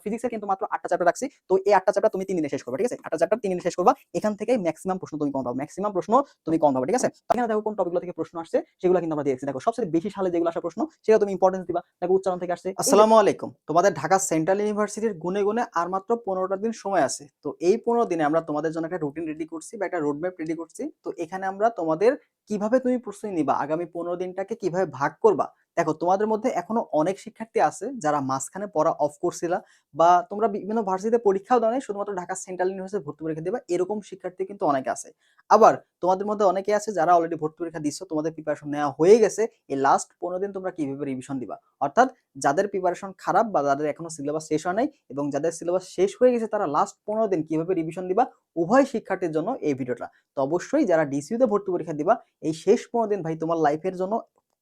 ফিজিক্সের কিন্তু মাত্র 8টা চ্যাপ্টার রাখছি। তো এই 8টা চ্যাপ্টার তুমি 3 দিনে শেষ করবা, ঠিক আছে? 8টা চ্যাপ্টার 3 দিনে শেষ করবা। এখান থেকেই ম্যাক্সিমাম প্রশ্ন তুমি কমন পাবা, ম্যাক্সিমাম প্রশ্ন তুমি কমন পাবা, ঠিক আছে? এখানে দেখো কোন টপিকগুলো থেকে প্রশ্ন আসছে সেগুলো কিন্তু আমরা দেখছি। দেখো সবচেয়ে বেশি সালে যেগুলো আসা প্রশ্ন সেটা তুমি ইম্পর্টেন্স দিবা। দেখো উচ্চারণ থেকে আসছে। আসসালামু আলাইকুম, তোমাদের ঢাকা সেন্ট্রাল ইউনিভার্সিটির গুনে গুনে আর মাত্র 15টা দিন সময় আছে। তো এই 15 দিনে আমরা তোমাদের জন্য একটা রুটিন রেডি করছি বা একটা রোডম্যাপ রেডি করছি। তো এখানে আমরা তোমাদের কিভাবে তুমি প্রস্তুতি নিবা, আগামী 15 দিনটাকে কিভাবে ভাগ করবা। দেখো তোমাদের মধ্যে এখনো অনেক শিক্ষার্থী আছে যারা মাঝখানে পড়া অফ করছিলা বা তোমরা বিভিন্ন ভার্সিটিতে পরীক্ষাও দাও নাই, শুধুমাত্র ঢাকা সেন্ট্রাল ইউনিভার্সিটি ভর্তি পরীক্ষা দিবা, এরকম শিক্ষার্থী কিন্তু অনেকে আছে। আবার তোমাদের মধ্যে অনেকে আছে যারা অলরেডি ভর্তি পরীক্ষা দিচ্ছ, তোমাদের প্রিপারেশন নেওয়া হয়ে গেছে। এই লাস্ট 15 দিন তোমরা কিভাবে রিভিশন দিবা, অর্থাৎ যাদের প্রিপারেশন খারাপ বা যাদের এখনো সিলেবাস শেষ হয় নাই এবং যাদের সিলেবাস শেষ হয়ে গেছে তারা লাস্ট 15 দিন কিভাবে রিভিশন দিবা, উভয় শিক্ষার্থীর জন্য এই ভিডিওটা। তো অবশ্যই যারা ডিসিইউতে ভর্তি পরীক্ষা দিবা, এই শেষ 15 দিন ভাই তোমার লাইফের জন্য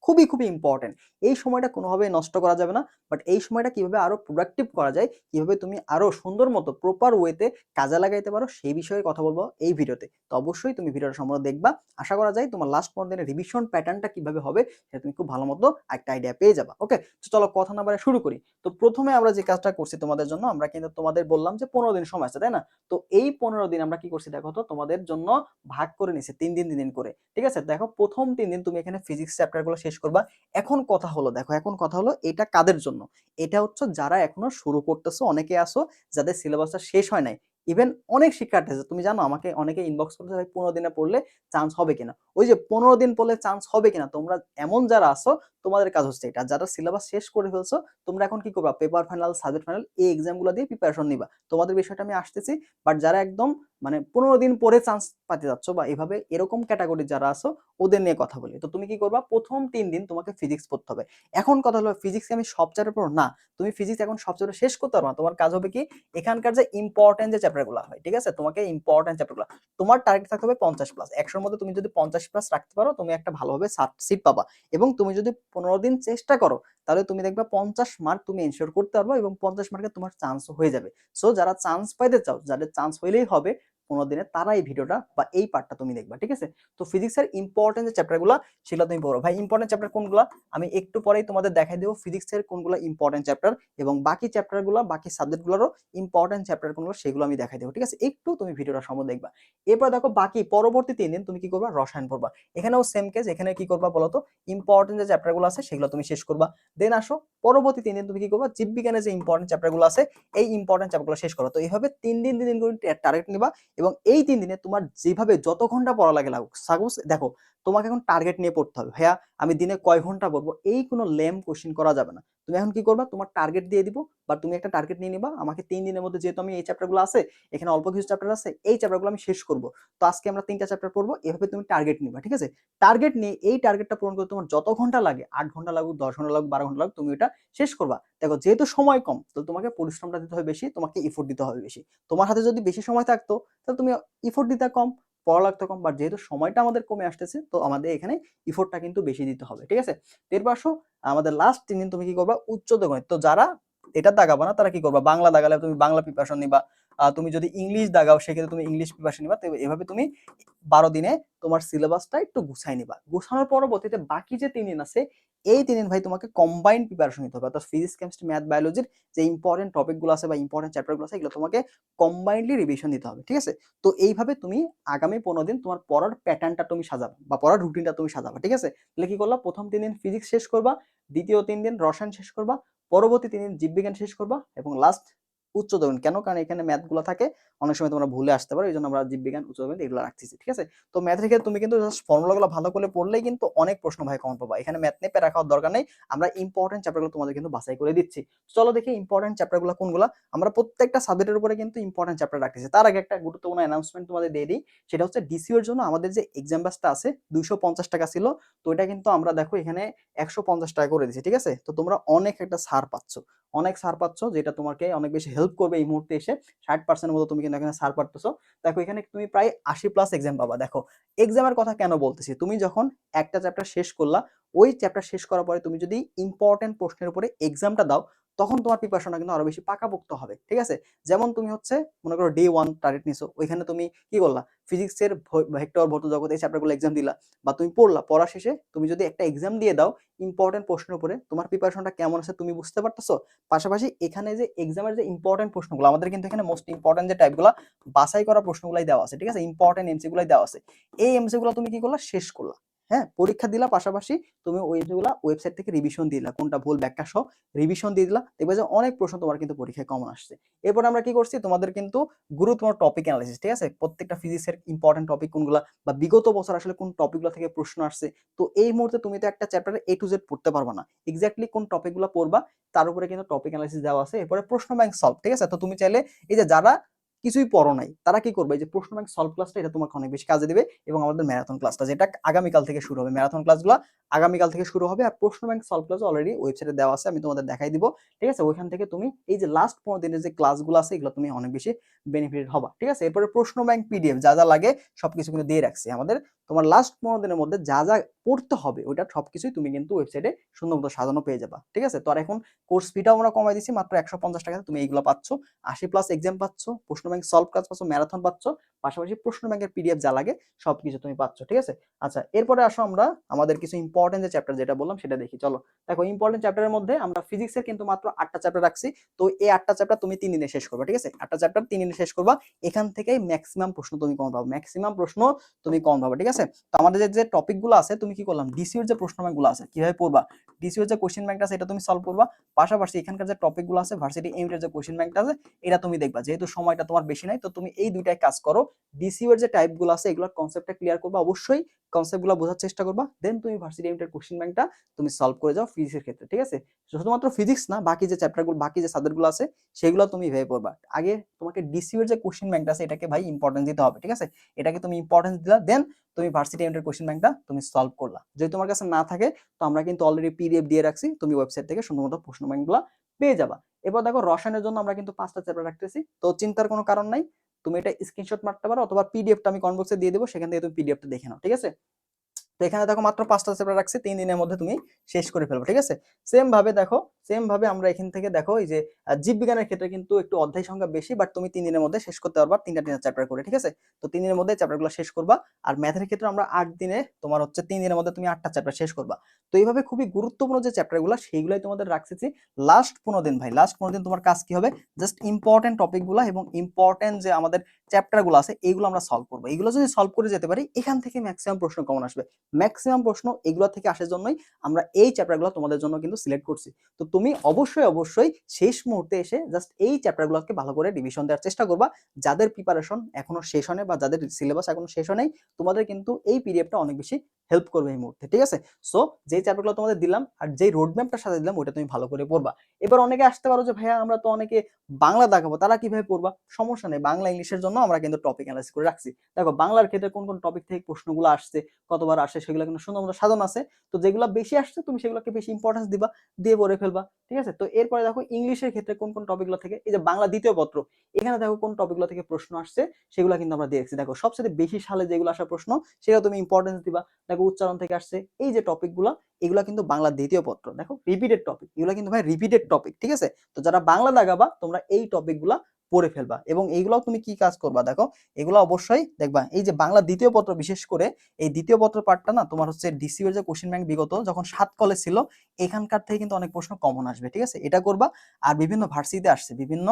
খুবই খুবই ইম্পর্টেন্ট। এই সময়টা কোনোভাবেই নষ্ট করা যাবে না। বাট এই সময়টা কিভাবে আরো প্রোডাক্টিভ করা যায়, কিভাবে তুমি আরো সুন্দর মতো প্রপার ওয়েতে কাজে লাগাইতে পারো, সেই বিষয়ে কথা বলবো এই ভিডিওতে। তো অবশ্যই তুমি ভিডিওটা সম্পূর্ণ দেখবা। আশা করা যায় তোমার লাস্ট 15 দিনের রিভিশন প্যাটার্নটা কিভাবে হবে সেটা তুমি খুব ভালো মতো একটা আইডিয়া পেয়ে যাবা। ওকে, তো চলো কথা না বাড়িয়ে শুরু করি। তো প্রথমে আমরা যে কাজটা করছি তোমাদের জন্য, আমরা কিন্তু তোমাদের বললাম যে 15 দিন সময় আছে, তাই না? তো এই 15 দিন আমরা কি করছি দেখো তো, তোমাদের জন্য ভাগ করে নিছি 3 দিন 3 দিন করে, ঠিক আছে? দেখো প্রথম 3 দিন তুমি এখানে ফিজিক্স চ্যাপ্টারগুলো শেষ করবা। এখন কথা হলো, দেখো এখন কথা হলো এটা কাদের জন্য। এটা হচ্ছে যারা এখনো শুরু করতেছো, অনেকে আসো যাদের সিলেবাসটা শেষ হয় নাই। ইভেন অনেক শিক্ষার্থী আছে, তুমি জানো আমাকে অনেকে ইনবক্স করতে ভাই 15 দিনে পড়লে চান্স হবে কিনা। ওই যে 15 দিন পড়লে চান্স হবে কিনা, তোমরা এমন যারা আসো তোমাদের কাজ হচ্ছে এটা। যারা সিলেবাস শেষ করে ফেলছো তোমরা এখন কি করবা, পেপার ফাইনাল, সাবজেক্ট ফাইনাল এই এক্সামগুলো দিয়ে প্রিপারেশন নিবা। তোমাদের বিষয়টা আমি আসতেছি। বাট যারা একদম মানে 15 দিন পরে চান্স পাতে যাচ্ছ বা এভাবে এরকম ক্যাটাগরি যারা আছো ওদের নিয়ে কথা বলি। তো তুমি কি করবা, প্রথম 3 দিন তোমাকে ফিজিক্স পড়তে হবে। এখন কথা হলো ফিজিক্স আমি সব চ্যাপ্টার পড়ো না, তুমি ফিজিক্স এখন সব চ্যাপ্টার শেষ করতে পারো না। তোমার কাজ হবে কি, এখানকার যে ইম্পর্টেন্ট যে চ্যাপ্টারগুলো হয়, ঠিক আছে, তোমাকে ইম্পর্টেন্ট চ্যাপ্টারগুলো, তোমার টার্গেট থাকতে হবে 50 প্লাস। 100-র মধ্যে তুমি যদি 50 প্লাস রাখতে পারো তুমি একটা ভালোভাবে সিট পাবা। এবং তুমি যদি 15 দিন চেষ্টা করো তাহলে তুমি দেখবা 50 মার্ক তুমি এনশিওর করতে পারবে এবং 50 মার্কে তোমার চান্স হয়ে যাবে। সো যারা চান্স পাইতে চাও, যাদের চান্স হইলেই হবে 15 দিনে, তারা এই ভিডিওটা বা এই পার্টটা তুমি দেখবা, ঠিক আছে? তো ফিজিক্সের ইম্পর্টেন্ট যে চ্যাপ্টারগুলো সেগুলো তুমি পড়ো। ভাই ইম্পর্টেন্ট চ্যাপ্টার কোনগুলো আমি একটু পরেই তোমাদের দেখাই দেবো, ফিজিক্সের কোনগুলো ইম্পর্টেন্ট চ্যাপ্টার এবং বাকি চ্যাপ্টারগুলো, বাকি সাবজেক্টগুলোরও ইম্পর্টেন্ট চ্যাপ্টার কোনগুলো সেগুলো আমি দেখাই দেবো, ঠিক আছে? একটু তুমি ভিডিওটা সম্পূর্ণ দেখবা। এরপর দেখো বাকি পরবর্তী 3 দিন তুমি কি করবা, রসায়ন পড়বা। এখানেও সেম কেস, এখানে কি করবা বলতো, ইম্পর্টেন্ট যে চ্যাপ্টারগুলো আছে সেগুলো তুমি শেষ করবা। দেন আসো পরবর্তী 3 দিন তুমি কি করবা, জীববিজ্ঞানের যে ইম্পর্টেন্ট চ্যাপ্টারগুলো আছে এই ইম্পর্টেন্ট চ্যাপ্টারগুলো শেষ করবা। তো এইভাবে 3 দিন 3 দিন করে টার্গেট নিবা এবং এই 3 দিনে তোমার যেভাবে যত ঘন্টা পড়া লাগে লাগুক, সাপোজ দেখো তোমাকে এখন টার্গেট নিয়ে পড়তে হবে, ভাইয়া আমি দিনে কয় ঘন্টা পড়বো, এই কোনো লেম কোশ্চেন করা যাবে না। তুমি এখন কি করবা, তোমার টার্গেট দিয়ে দিব বা তুমি একটা টার্গেট নিয়ে নিবা, আমাকে 3 দিনের মধ্যে যেহেতু আমি এই চ্যাপ্টারগুলো আছে, এখানে অল্প কিছু চ্যাপ্টার আছে, এই চ্যাপ্টারগুলো আমি শেষ করব। তো আজকে আমরা 3টা চ্যাপ্টার পড়বো, এভাবে তুমি টার্গেট নিবা, ঠিক আছে? টার্গেট নিয়ে এই টার্গেটটা পূরণ করতে তোমার যত ঘন্টা লাগে, 8 ঘন্টা লাগুক, 10 ঘন্টা লাগুক, 12 ঘন্টা লাগুক, তুমি এটা শেষ করবা। দেখো যেহেতু সময় কম, তো তোমাকে পরিশ্রমটা দিতে হবে বেশি, তোমাকে এফোর্ট দিতে হবে বেশি। তোমার হাতে যদি বেশি সময় থাকতো তাহলে তুমি এফোর্ট দিতে কম, পড়া লাগতো কম। বাট যেহেতু সময়টা আমাদের কমে আসতেছে তো আমাদের এখানে এফোর্টটা কিন্তু বেশি দিতে হবে, ঠিক আছে? এরপর আসো আমাদের লাস্ট 3 দিন তুমি কি করবা, উচ্চতর গণিত। তো যারা এটা দাগাবা না তারা কি করবা, বাংলা দাগালে তুমি বাংলা প্রিপারেশন নিবা। তুমি যদি ইংলিশ দাগাও সেক্ষেত্রে তুমি ইংলিশ প্রিপারেশন নিবা। তো এভাবে তুমি 12 দিনে তোমার সিলেবাসটা একটু গুছাই নিবা। গুছানোর পরবর্তীতে বাকি যে 3 দিন আছে এই 3 দিন ভাই তোমাকে কম্বাইন্ড প্রিপারেশন নিতে হবে। অর্থাৎ ফিজিক্স, কেমিস্ট্রি, ম্যাথ, বায়োলজির যে ইম্পর্টেন্ট টপিকগুলো আছে বা ইম্পর্টেন্ট চ্যাপ্টারগুলো আছে এগুলো তোমাকে কম্বাইন্ডলি রিভিশন দিতে হবে, ঠিক আছে? তো এইভাবে তুমি আগামী 15 দিন তোমার পড়ার প্যাটার্নটা তুমি সাজাবা বা পড়ার রুটিনটা তুমি সাজাবা, ঠিক আছে? তাহলে কি করলা, প্রথম 3 দিন ফিজিক্স শেষ করবা, দ্বিতীয় 3 দিন রসায়ন শেষ করবা, পরবর্তী 3 দিন জীববিজ্ঞান শেষ করবা এবং লাস্ট উচ্চতর গণিত। কেন? কারণ এখানে ম্যাথ গুলো থাকে, অনেক সময় তোমরা ভুলে আসতে পারো, এই জন্য আমরা জীববিজ্ঞান, উচ্চতর গণিত এগুলো রাখতেছি, ঠিক আছে? তো ম্যাথের ক্ষেত্রে তুমি কিন্তু জাস্ট ফর্মুলাগুলো ভালো করে পড়লেই কিন্তু অনেক প্রশ্ন ভাই কমন পাবা। এখানে ম্যাথ নিয়ে প্যারা খাওয়ার দরকার নেই, আমরা ইম্পর্টেন্ট চ্যাপ্টারগুলো তোমাদের কিন্তু বাছাই করে দিচ্ছি। চলো দেখি ইম্পর্টেন্ট চ্যাপ্টারগুলো কোনগুলো। আমরা প্রত্যেকটা সাবজেক্টের উপরে কিন্তু ইম্পর্টেন্ট চ্যাপ্টার রাখতেছি। তার আগে একটা গুরুত্বপূর্ণ অ্যানাউন্সমেন্ট তোমাদের দিয়ে দিই, সেটা হচ্ছে ডিসিও এর জন্য আমাদের যে এক্সাম ব্যাচটা আছে 250 টাকা ছিল, তো এটা কিন্তু আমরা দেখো এখানে 150 টাকা করে দিচ্ছি, ঠিক আছে? তো তোমরা অনেক একটা ছাড় পাচ্ছ, অনেক ছাড় পাচ্ছ, যেটা তোমাকে অনেক বেশি হেল্প করবে এই মুহূর্তে এসে। 60% মতো তুমি কিন্তু এখানে ছাড় পাচ্ছো। দেখো এখানে তুমি প্রায় 80 প্লাস এক্সাম পাবা। দেখো এক্সামের কথা কেন বলতেছি, তুমি যখন একটা চ্যাপ্টার শেষ করলা, ওই চ্যাপ্টার শেষ করার পরে তুমি যদি ইম্পর্টেন্ট প্রশ্নের উপরে এক্সামটা দাও, তখন তোমার প্রিপারেশনটা কিন্তু আরো বেশি পাকাপোক্ত হবে, ঠিক আছে? যেমন তুমি হচ্ছে মনে করো ডে 1 টার্গেট নিছো, ওইখানে তুমি কি করলা, ফিজিক্সের ভেক্টর ভৌত জগৎ এই চ্যাপ্টারগুলো এক্সাম দিলা বা তুমি পড়লা, পড়া শেষে তুমি যদি একটা এক্সাম দিয়ে দাও ইম্পর্টেন্ট প্রশ্নের উপরে, তোমার প্রিপারেশনটা কেমন আছে তুমি বুঝতে পারতেছো। পাশাপাশি এখানে যে এক্সামের যে ইম্পর্টেন্ট প্রশ্নগুলো, আমাদের কিন্তু এখানে মোস্ট ইম্পর্টেন্ট যে টাইপগুলো বাছাই করা প্রশ্নগুলাই দেওয়া আছে, ঠিক আছে? ইম্পর্টেন্ট এমসিগুলাই দেওয়া আছে। এই এমসিগুলো তুমি কি করলা, শেষ করলা, হ্যাঁ, পরীক্ষা দিলা, পাশাপাশি তুমি ওই এমসিগুলো ওয়েবসাইট থেকে রিভিশন দিলা, কোনটা ভুল ব্যাখ্যা সহ রিভিশন দিয়ে দিলা, দেখবে যে অনেক প্রশ্ন তোমার কিন্তু পরীক্ষায় কমন আসছে। এরপর আমরা কি করছি, তোমাদের কিন্তু গুরুত্বপূর্ণ টপিক অ্যানালাইসিস, ঠিক আছে? প্রত্যেকটা ফিজিক্সের ইম্পর্টেন্ট টপিক কোনগুলা বা বিগত বছর আসলে কোন টপিকগুলো থেকে প্রশ্ন আসছে। তো এই মুহূর্তে তুমি তো একটা চ্যাপ্টারে A to Z পড়তে পারবা না, এক্স্যাক্টলি কোন টপিকগুলো পড়বা তার উপরে কিন্তু টপিক অ্যানালাইসিস দেওয়া আছে। এরপরে প্রশ্ন ব্যাংক সলভ, ঠিক আছে? তো তুমি চাইলে এই যে যারা কিছুই পড়ো নাই তারা কি করবে, এই যে প্রশ্ন ব্যাংক সলভ ক্লাসটা এটা তোমাকে অনেক বেশি কাজে দিবে। এবং আমাদের ম্যারাথন ক্লাসটা যেটা আগামীকাল থেকে শুরু হবে, ম্যারাথন ক্লাসগুলো আগামীকাল থেকে শুরু হবে। আর প্রশ্ন ব্যাংক সলভ ক্লাস অলরেডি ওয়েবসাইটে দেওয়া আছে, আমি তোমাদের দেখাই দিব, ঠিক আছে? ওইখান থেকে তুমি এই যে লাস্ট 15 দিনের যে ক্লাসগুলো আছে এগুলো তুমি অনেক বেশি বেনিফিটেড হবা, ঠিক আছে? এরপরে প্রশ্ন ব্যাংক পিডিএফ যা যা লাগে সবকিছু কিন্তু দিয়ে রাখছি আমাদের। তোমার লাস্ট 15 দিনের মধ্যে যা যা পড়তে হবে ওইটা সবকিছুই তুমি কিন্তু ওয়েবসাইটে সুন্দর মতো সাজানো পেয়ে যাবা, ঠিক আছে? তো আর এখন কোর্স ফিটাও আমরা কমাই দিচ্ছি, মাত্র 150 টাকা তুমি এইগুলো পাচ্ছ, 80+ এক্সাম পাচ্ছ, প্রশ্ন ব্যাংক সলভ ক্লাস পাচ্ছ, ম্যারাথন পাচ্ছ, পাশাপাশি প্রশ্ন ব্যাংকের পিডিএফ যা লাগে সবকিছু তুমি পাচ্ছ, ঠিক আছে? আচ্ছা, এরপরে আসো আমরা আমাদের কিছু ইম্পর্টেন্ট যে চ্যাপ্টার যেটা বললাম সেটা দেখি। চলো দেখো, ইম্পর্টেন্ট চ্যাপ্টারের মধ্যে আমরা ফিজিক্সের কিন্তু মাত্র 8টা চ্যাপ্টার রাখছি। তো এই 8টা চ্যাপ্টার তুমি 3 দিনে শেষ করবা, ঠিক আছে? 8টা চ্যাপ্টার 3 দিনে শেষ করবা, এখান থেকেই ম্যাক্সিমাম প্রশ্ন তুমি কমন পাবে, ম্যাক্সিমাম প্রশ্ন তুমি কমন পাবে, ঠিক আছে? তো আমাদের যে টপিকগুলো আছে তুমি কি করলাম, ডিসিউর যে প্রশ্ন ব্যাংকগুলো আছে কিভাবে পড়বা, ডিসিউর যে কোশ্চেন ব্যাংকটা আছে এটা তুমি সলভ করবা, পাশাপাশি এখানকার যে টপিকগুলো আছে ভার্সিটি এমটের যে কোশ্চেন ব্যাংকটা আছে এটা তুমি দেখবা। যেহেতু সময়টা তোমার বেশি নাই তো তুমি এই দুইটাই কাজ করো, ডিসিউ এর যে টাইপগুলো আছে এগুলোর কনসেপ্টটা ক্লিয়ার করবা, অবশ্যই কনসেপ্টগুলো বোঝার চেষ্টা করবা, দেন তুমি ভার্সিটি এমটের কোশ্চেন ব্যাংকটা তুমি সলভ করে যাও ফিজিক্সের ক্ষেত্রে, ঠিক আছে? শুধুমাত্র ফিজিক্স না, বাকি যে চ্যাপ্টারগুলো বাকি যে সাবজেক্টগুলো আছে সেগুলো তুমি ভেবে পড়বা। আগে তোমাকে ডিসিউ এর যে কোশ্চেন ব্যাংকটা আছে এটাকে ভাই ইম্পর্টেন্স দিতে হবে, ঠিক আছে? এটাকে তুমি ইম্পর্টেন্স দিলা, দেন তুমি ভার্সিটি এমটের কোশ্চেন ব্যাংকটা তুমি সলভ করলা। যদি তোমার কাছে না থাকে তো আমরা কিন্তু অলরেডি পিডিএফ দিয়ে রাখছি, তুমি ওয়েবসাইট থেকে সুন্দরমতো প্রশ্ন ব্যাংকগুলো পেয়ে যাবা। এবার দেখো, রসায়নের জন্য আমরা কিন্তু 5টা চ্যাপ্টার রাখতেছি, তো চিন্তার কোনো কারণ নাই, তুমি এটা স্ক্রিনশট মারতে পারো অথবা পিডিএফটা আমি কমেন্ট বক্সে দিয়ে দেবো, সেখান থেকে তুমি পিডিএফটা দেখে নাও, ঠিক আছে? তো এখানে দেখো মাত্র 5টা চ্যাপ্টার রাখছি, 3 দিনের মধ্যে তুমি শেষ করে ফেলবো, ঠিক আছে? সেম ভাবে দেখো, সেম ভাবে আমরা এখান থেকে দেখো এই যে জীববিজ্ঞানের ক্ষেত্রে কিন্তু একটু অধ্যায় সংখ্যা বেশি, বাট তুমি 3 দিনের মধ্যে শেষ করতে পারবা 3টা চ্যাপ্টার করে, ঠিক আছে? তো 3 দিনের মধ্যে চ্যাপ্টারগুলো শেষ করবা। আর ম্যাথের ক্ষেত্রে আমরা 8 দিনে তোমার হচ্ছে 3 দিনের মধ্যে তুমি 8টা চ্যাপ্টার শেষ করবা। তো এইভাবে খুবই গুরুত্বপূর্ণ যে চ্যাপ্টারগুলো সেইগুলাই তোমাদের রাখছি লাস্ট 15 দিন। ভাই লাস্ট 15 দিন তোমার কাজ কি হবে, জাস্ট ইম্পর্টেন্ট টপিকগুলো এবং ইম্পর্টেন্ট যে আমাদের চ্যাপ্টারগুলো আছে এইগুলো আমরা সলভ করবো। এগুলো যদি সলভ করে যেতে পারি এখান থেকে ম্যাক্সিমাম প্রশ্ন কমন আসবে, ম্যাক্সিমাম প্রশ্ন এগুলো থেকে আসার জন্যই আমরা এই চ্যাপ্টারগুলো তোমাদের জন্য কিন্তু সিলেক্ট করছি। তো তুমি অবশ্যই অবশ্যই শেষ মুহূর্তে এসে জাস্ট এই চ্যাপ্টারগুলোকে ভালো করে রিভিশন দেওয়ার চেষ্টা করবা, যাদের প্রিপারেশন এখনো শেষ হয় বা যাদের সিলেবাস এখনো শেষ হয় নাই, তোমাদের কিন্তু এই পিডিএফটা অনেক বেশি হেল্প করবে এই মুহূর্তে, ঠিক আছে? সো যে চ্যাপ্টারগুলো তোমাদের দিলাম আর যেই রোডম্যাপটা সাথে দিলাম ওটা তুমি ভালো করে পড়বা। এবার অনেকে আসতে পারো যে ভাইয়া আমরা তো অনেকে বাংলা দেখাবো, তারা কিভাবে পড়বা? সমস্যা নেই, বাংলা ইংলিশের জন্য আমরা কিন্তু টপিক অ্যানালাইসিস করে রাখছি। দেখো বাংলার ক্ষেত্রে কোন কোন টপিক থেকে প্রশ্নগুলো আসছে, কতবার আসে, সেগুলো কিন্তু সুন্দর মতো সাজানো আছে। তো যেগুলো বেশি আসছে তুমি সেগুলোকে বেশি ইম্পর্টেন্স দিবা, দিয়ে পড়ে ফেলবা, ঠিক আছে? তো এরপরে দেখো ইংলিশের ক্ষেত্রে কোন কোন টপিকগুলো থেকে, এই যে বাংলা দ্বিতীয় পত্র, এখানে দেখো কোন টপিকগুলো থেকে প্রশ্ন আসছে সেগুলো কিন্তু আমরা দেখছি। দেখো সবচেয়ে বেশি সালে যেগুলো আসা প্রশ্ন সেটা তুমি ইম্পর্টেন্স দিবা। দেখো উচ্চারণ থেকে আসছে, এই যে টপিকগুলো এগুলো কিন্তু বাংলা দ্বিতীয় পত্র, দেখো রিপিটেড টপিক, এগুলো কিন্তু ভাই রিপিটেড টপিক, ঠিক আছে? তো যারা বাংলা দাগাবা তোমরা এই টপিকগুলো পড়ে ফেলবা এবং এইগুলো তুমি কি কাজ করবা, দেখো এগুলো অবশ্যই দেখবা। এই যে বাংলা দ্বিতীয় পত্র, বিশেষ করে এই দ্বিতীয় পত্র পার্টটা না তোমার হচ্ছে ডিসিউ এর যে কোশ্চেন ব্যাংক বিগত যখন 7 কলেজ ছিল এখানকার থেকে কিন্তু অনেক প্রশ্ন কমন আসবে, ঠিক আছে? এটা করবা। আর বিভিন্ন ভার্সিটিতে আসছে, বিভিন্ন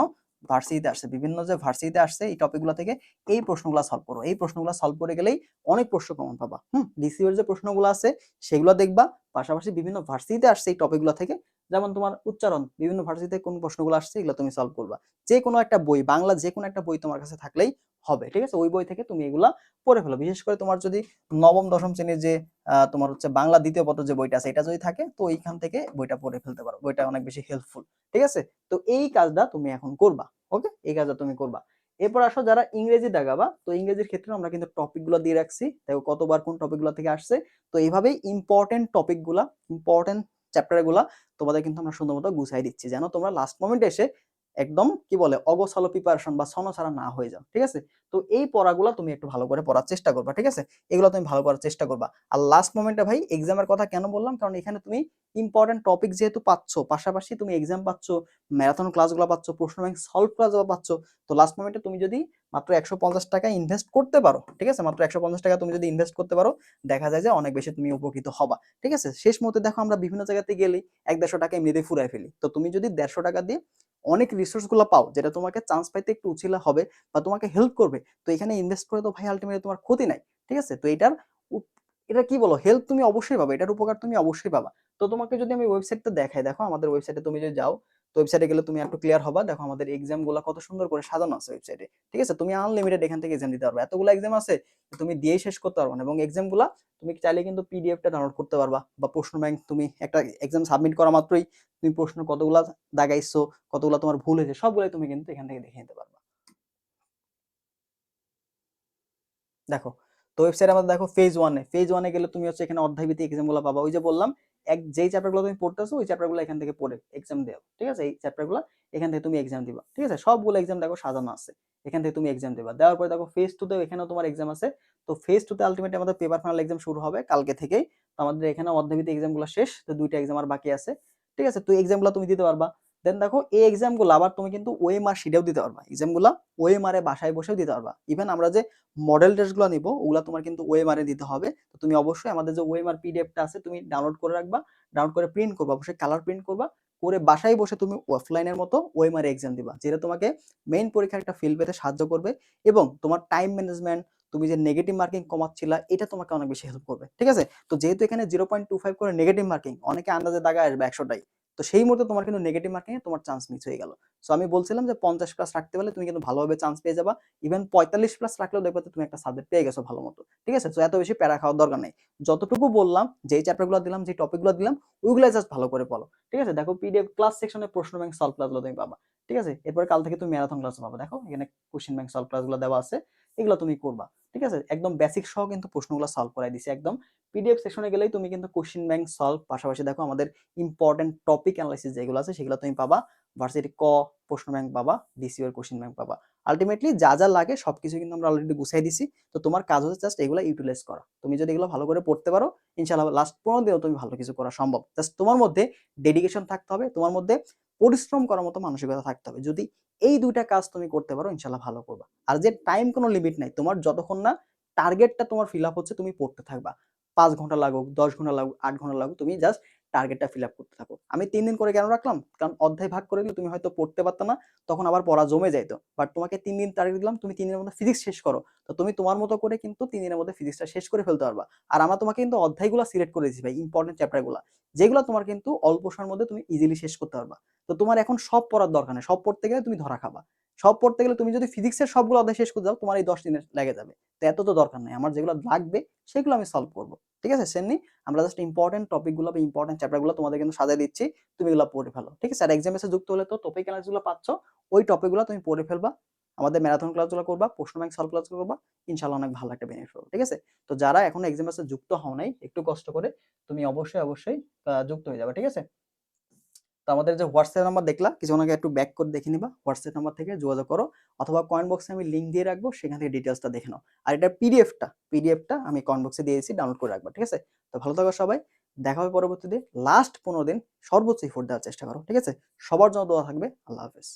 যে ভার্সিটিতে আসছে এই টপিকগুলো থেকে এই প্রশ্নগুলো সলভ করো, এই প্রশ্নগুলো সলভ করে গেলেই অনেক প্রশ্ন কমন পাবা। ডিসিউ এর যে প্রশ্নগুলো আছে সেগুলো দেখবা, পাশাপাশি বিভিন্ন ভার্সিটিতে আসছে এই টপিকগুলো থেকে, যেমন তোমার উচ্চারণ, বিভিন্ন ভার্সিটিতে কোন প্রশ্নগুলো আসছে এগুলো তুমি সলভ করবা। যে কোনো একটা বই, বাংলা যে কোনো একটা বই তোমার কাছে থাকলেই হবে, ঠিক আছে? ওই বই থেকে তুমি এগুলা পড়ে ফেলো। বিশেষ করে তোমার যদি নবম দশম শ্রেণীর যে তোমার হচ্ছে বাংলা দ্বিতীয় পত্র যে বইটা আছে এটা যদি থাকে তো এইখান থেকে বইটা পড়ে ফেলতে পারো, বইটা অনেক বেশি হেল্পফুল, ঠিক আছে? তো এই কাজটা তুমি এখন করবা, ওকে? এই কাজটা তুমি করবা। এরপর আসো যারা ইংরেজি দাগাবা, তো ইংরেজির ক্ষেত্রে আমরা কিন্তু টপিকগুলো দিয়ে রাখছি, দেখো কতবার কোন টপিকগুলো থেকে আসছে। তো এইভাবেই ইম্পর্টেন্ট টপিকগুলা, ইম্পর্টেন্ট চ্যাপ্টারগুলা তোমাদের কিন্তু আমরা সুন্দর মতো গুছাই দিচ্ছি, যেন তোমরা লাস্ট মোমেন্টে এসে একদম কি বলে অগোছালো প্রিপারেশন বা ছনছাড়া না হয়ে যাও, ঠিক আছে? তো এই পড়াগুলো তুমি একটু ভালো করে পড়ার চেষ্টা করবা, ঠিক আছে? এগুলো তুমি ভালো করার চেষ্টা করবা। আর লাস্ট মোমেন্টে ভাই এক্সামের কথা কেন বললাম, কারণ এখানে তুমি ইম্পর্টেন্ট টপিক যেহেতু পাচ্ছ, পাশাপাশি তুমি এক্সাম পাচ্ছ, ম্যারাথন ক্লাসগুলো পাচ্ছ, প্রশ্ন ব্যাংক সলভ ক্লাসগুলো পাচ্ছ। তো লাস্ট মোমেন্টে তুমি যদি মাত্র ১৫০ টাকা ইনভেস্ট করতে পারো, ঠিক আছে? মাত্র ১৫০ টাকা তুমি যদি ইনভেস্ট করতে পারো, দেখা যায় যে অনেক বেশি তুমি উপকৃত হবা, ঠিক আছে? শেষ মুহূর্তে দেখো আমরা বিভিন্ন জায়গাতে গেলেই ১-১৫০ টাকা এমনিতেই ফুরাই ফেলি। তো তুমি যদি ১৫০ টাকা দিয়ে অনেক রিসোর্স গুলো পাও, যেটা তোমাকে চান্স পাইতে একটু উছিলা হবে বা তোমাকে হেল্প করবে, তো এখানে ইনভেস্ট করে তো ভাই আলটিমেটলি তোমার ক্ষতি নাই, ঠিক আছে? তো এটা কি বলো, হেল্প তুমি অবশ্যই পাবে, এটার উপকার তুমি অবশ্যই পাবা। তো তোমাকে যদি আমি ওয়েবসাইটটা দেখাই, দেখো আমাদের ওয়েবসাইটে তুমি যদি যাও, তো ওয়েবসাইটে গেলে তুমি একটু ক্লিয়ার হবা। দেখো আমাদের এক্সাম গুলা কত সুন্দর করে সাজানো আছে ওয়েবসাইটে, ঠিক আছে? তুমি আনলিমিটেড এখান থেকে এক্সাম দিতে পারবে, এতগুলো এক্সাম আছে তুমি দিয়েই শেষ করতে পারবে না। এবং এক্সাম গুলা তুমি চাইলে কিন্তু পিডিএফটা ডাউনলোড করতে পারবা, বা প্রশ্ন ব্যাংক তুমি একটা এক্সাম সাবমিট করা মাত্রই তুমি প্রশ্ন কতগুলা দাগাইছো, কতগুলা তোমার ভুল হয়েছে, সবগুলাই তুমি কিন্তু এখান থেকে দেখে নিতে পারবা। দেখো, তো ওয়েবসাইটে আমাদের দেখো ফেজ ওয়ানে গেলে তুমি হচ্ছে এখানে অধ্যায়ভিত্তিক এক্সামগুলো পাবা। ওই যে বললাম, যেই চ্যাপ্টারগুলো তুমি পড়তেছো ওই চ্যাপ্টারগুলো এখান থেকে পড়ে এক্সাম দাও, ঠিক আছে? এই চ্যাপ্টারগুলো এখান থেকে তুমি এক্সাম দিবা, ঠিক আছে? সবগুলো এক্সাম দেখো সাজানো আছে, এখান থেকে তুমি এক্সাম দিবা। দেওয়ার পরে দেখো ফেজ 2 এখানেও তোমার এক্সাম আছে। তো ফেজ 2 আলটিমেটলি আমাদের পেপার ফাইনাল এক্সাম শুরু হবে কালকে থেকেই। তো আমাদের এখানে অধ্যায়ভিত্তিক এক্সামগুলো শেষ, তো 2টা এক্সাম আর বাকি আছে, ঠিক আছে? তো এক্সামগুলো তুমি দিতে পারবা। দেন দেখো এই এক্সামগুলো আবার তুমি কিন্তু ওএমআর শিটেও দিতে পারবা, এক্সামগুলো ওএমআর এ বাসায় বসেও দিতে পারবা। ইভেন আমরা যে মডেল টেস্টগুলো নিব ওগুলা তোমার কিন্তু ওএমআর এ দিতে হবে। তো তুমি অবশ্যই আমাদের যে ওএমআর পিডিএফটা আছে তুমি ডাউনলোড করে রাখবা, ডাউনলোড করে প্রিন্ট করবা, অবশ্যই কালার প্রিন্ট করবা, করে বাসায় বসে তুমি অফলাইনের মতো ওএমআর এক্সাম দিবা, যেটা তোমাকে মেইন পরীক্ষার একটা ফিল পেতে সাহায্য করবে এবং তোমার টাইম ম্যানেজমেন্ট, তুমি যে নেগেটিভ মার্কিং কমাচ্ছিলা এটা তোমাকে অনেক বেশি হেল্প করবে, ঠিক আছে? তো যেহেতু এখানে 0.25 করে নেগেটিভ মার্কিং, অনেকে আন্দাজে দাগায় আসবে 100টাই, তো সেই মুহূর্তে তোমার কিন্তু নেগেটিভ মার্কিং এ তোমার চান্স মিস হয়ে গেল। সো আমি বলছিলাম যে 50 প্লাস রাখতে পারলে তুমি কিন্তু ভালোভাবে চান্স পেয়ে যাবা। ইভেন 45 প্লাস রাখলেও দেখবে তুমি একটা সাবজেক্ট পেয়ে গেছো ভালো মতো, ঠিক আছে? তো এত বেশি প্যারা খাওয়ার দরকার নেই। যতটুকু বললাম, যেই চ্যাপ্টারগুলো দিলাম, যে টপিকগুলো দিলাম, ওইগুলো জাস্ট ভালো করে পড়ো, ঠিক আছে? দেখো পিডিএফ ক্লাস সেকশনে প্রশ্ন ব্যাংক সলভ ক্লাসগুলো তুমি পাবা, ঠিক আছে? এরপর কাল থেকে তুমি ম্যারাথন ক্লাস পাবা। দেখো এখানে কোশ্চেন ব্যাংক সলভ ক্লাসগুলো দেওয়া আছে, এগুলো তুমি করবা, ঠিক আছে? একদম বেসিক সহ কিন্তু প্রশ্নগুলো সলভ করাই দিছি একদম। পিডিএফ সেকশনে গেলেই তুমি কিন্তু কোশ্চেন ব্যাংক সলভ, পাশাপাশি দেখো আমাদের ইম্পর্টেন্ট টপিক অ্যানালাইসিস যেগুলো আছে সেগুলো তুমি পাবা। ভার্সিটি প্রশ্ন ব্যাংক পাবা, ডিসিও এর কোশ্চেন ব্যাংক পাবা। আলটিমেটলি যা যা লাগে সবকিছু কিন্তু আমরা অলরেডি গুছাই দিছি। তো তোমার কাজ হচ্ছে জাস্ট এগুলো ইউটিলাইজ করা। তুমি যদি এগুলো ভালো করে পড়তে পারো, ইনশাআল্লাহ লাস্ট 15 দিনেও তুমি ভালো কিছু করা সম্ভব। জাস্ট তোমার মধ্যে ডেডিকেশন থাকতে হবে, তোমার মধ্যে পরিশ্রম করার মতো মানসিকতা থাকতে হবে। যদি এই দুইটা কাজ তুমি করতে পারো, ইনশাআল্লাহ ভালো করবা। আর যে টাইম কোনো লিমিট নাই, তোমার যতক্ষণ না টার্গেটটা তোমার ফিল আপ হচ্ছে তুমি পড়তে থাকবা। 5 ঘন্টা লাগুক, 10 ঘন্টা লাগুক, 8 ঘন্টা লাগুক, তুমি জাস্ট টার্গেটটা ফিল আপ করতে থাকো। আমি 3 দিন করে কেন রাখলাম? কারণ অধ্যায় ভাগ করে দিলে তুমি হয়তো পড়তে পারতা না, তখন আবার পড়া জমে যাইতো। বাট তোমাকে 3 দিন টার্গেট দিলাম, তুমি 3 দিনের মধ্যে ফিজিক্স শেষ করো। তো তুমি তোমার মতো করে কিন্তু 3 দিনের মধ্যে ফিজিক্সটা শেষ করে ফেলতে পারবা। আর আমরা তোমাকে কিন্তু অধ্যায়গুলো সিলেক্ট করে দিয়েছি ভাই, ইম্পর্টেন্ট চ্যাপ্টারগুলা, যেগুলো তোমার কিন্তু অল্প সময়ের মধ্যে তুমি ইজিলি শেষ করতে পারবা। তো তোমার এখন সব পড়ার দরকার নেই, সব পড়তে গেলে তুমি ধরা খাবা। সব পড়তে গেলে তুমি যদি ফিজিক্সের সবগুলো অধ্যায় শেষ করে যাও, তোমার এই 10 দিনের লেগে যাবে। তো এত তো দরকার নেই, আমার যেগুলো লাগবে সেগুলো আমি সলভ করব, ঠিক আছে? সেমনি আমরা জাস্ট ইম্পর্টেন্ট টপিকগুলো বা ইম্পর্টেন্ট চ্যাপ্টারগুলো তোমাদের কিন্তু সাজিয়ে দিচ্ছি, তুমি এগুলো পড়ে ফেলো, ঠিক আছে? আর এক্সাম এসে যুক্ত হলে তো টপিক অ্যানালাইসিসগুলো পাচ্ছ, ওই টপিকগুলো তুমি পড়ে ফেলবা, আমাদের ম্যারাথন ক্লাসগুলো করবা, প্রশ্ন ব্যাংক সলভ ক্লাসগুলো করবা, ইনশাআল্লাহ অনেক ভালো একটা বেনিফিট পাবে, ঠিক আছে? তো যারা এখনো এক্সাম এসে যুক্ত হও নাই, একটু কষ্ট করে তুমি অবশ্যই যুক্ত হয়ে যাবে, ঠিক আছে? তো আমাদের যে হোয়াটসঅ্যাপ নাম্বার দেখলা কিছুক্ষণ আগে, একটু ব্যাক করে দেখে নিবা, হোয়াটসঅ্যাপ নাম্বার থেকে যোগাযোগ করো, অথবা কমেন্ট বক্সে আমি লিঙ্ক দিয়ে রাখবো, সেখান থেকে ডিটেলসটা দেখে নাও। আর এটা পিডিএফটা আমি কমেন্ট বক্সে দিয়ে দিয়েছি, ডাউনলোড করে রাখবা, ঠিক আছে? তো ভালো থাকো সবাই, দেখা হবে পরবর্তীতে। লাস্ট 15 দিন সর্বোচ্চ এফোর্ট দেওয়ার চেষ্টা করো, ঠিক আছে? সবার জন্য দোয়া থাকবে। আল্লাহ হাফেজ।